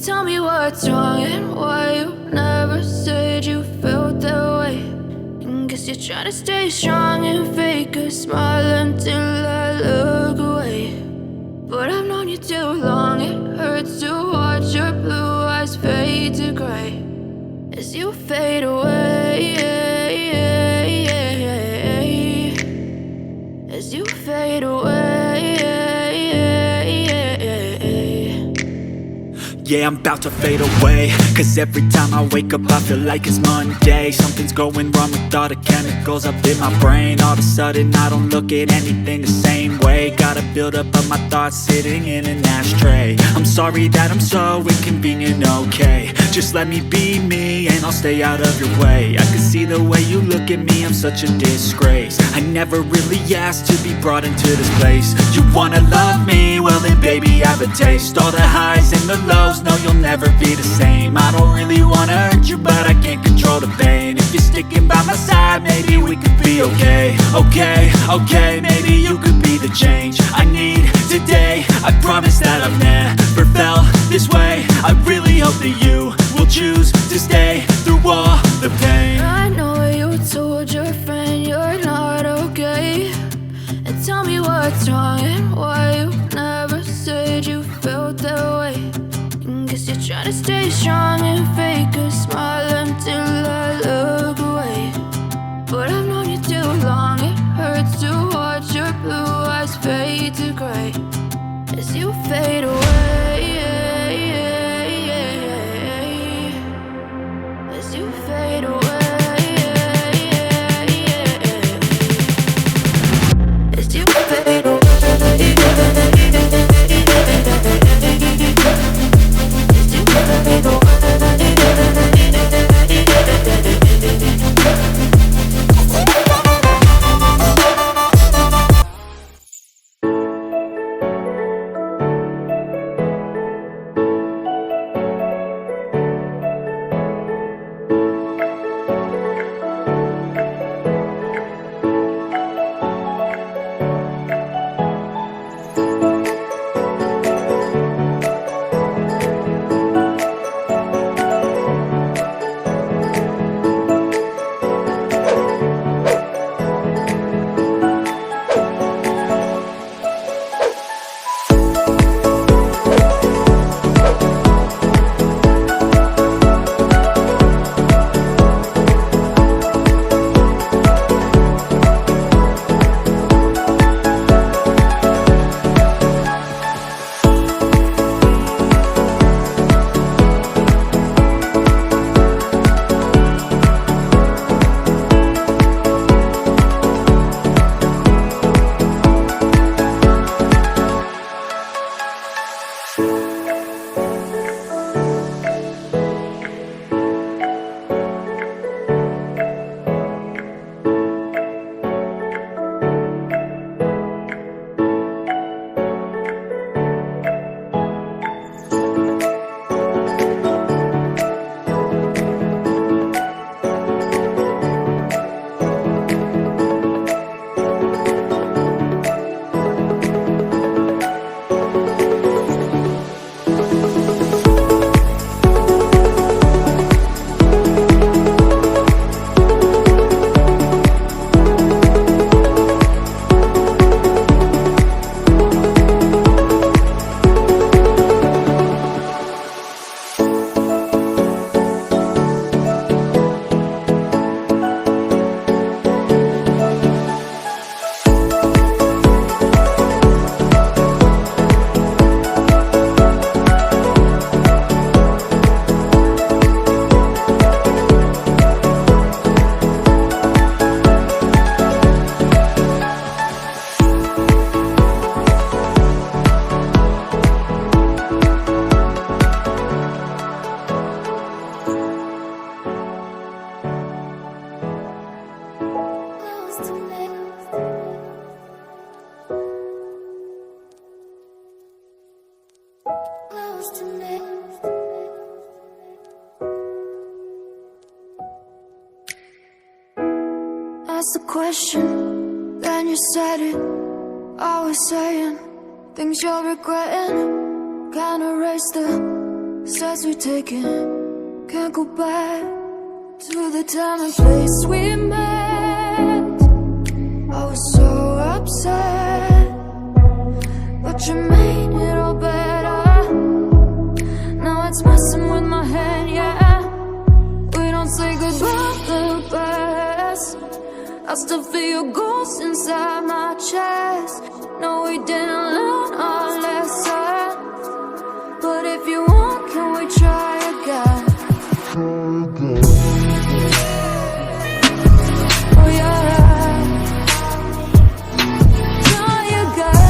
Tell me what's wrong and why you never said you felt that way. And guess you're trying to stay strong and fake a smile until I look away. But I've known you too long, it hurts to watch your blue eyes fade to gray as you fade away, as you fade away. Yeah, I'm about to fade away, cause every time I wake up I feel like it's Monday. Something's going wrong with all the chemicals up in my brain. All of a sudden I don't look at anything the same way. Gotta build up of my thoughts sitting in an ashtray. I'm sorry that I'm so inconvenient, okay. Just let me be me and I'll stay out of your way. I can see the way you look at me, I'm such a disgrace. I never really asked to be brought into this place. You wanna love me? Well then baby I have a taste. All the highs and the lows, no you'll never be the same. I don't really wanna hurt you but I can't control the pain. If you're sticking by my side maybe we could be okay. Okay, maybe you could be the change I need today. I promise that I've never felt this way. I really hope that you will choose to stay through all the pain. I know you told your friend you're not okay, and tell me what's wrong and why you never said you felt that way. And guess you're trying to stay strong and fake a smile until I look away. But I've known you too long, it hurts to watch your blue eyes fade to gray as you fade away, as you fade away, as you fade away. Asked the question, then you said it. Always saying things you're regretting. Can't erase the says we take it, can't go back to the time and place we met. I was so upset, but you made it all better. Now it's messing with my head, yeah. We don't say goodbye the best. I still feel your ghost inside my chest. No, we didn't learn our lesson, but if you want, can we try again? Oh yeah, try again.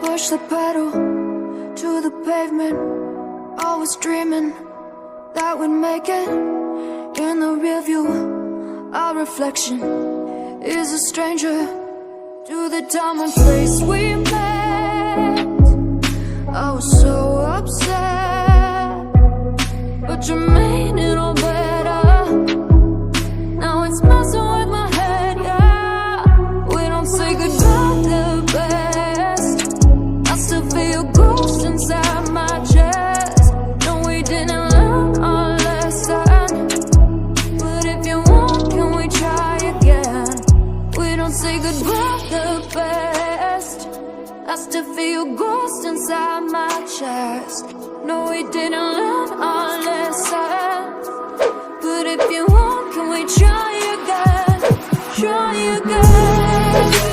Push the pedal to the pavement. I was dreaming that we'd make it. In the rear view, our reflection is a stranger to the time and place we met. I was so upset, but you made it all better. Now it's messing with my head, yeah. We don't say goodbye the best. I still feel your ghost inside my chest. No, we didn't learn our lesson, but if you want, can we try again? We don't say goodbye the best. I still feel your ghost inside my chest. No, we didn't learn our lesson, but if you want, can we try again? Try again.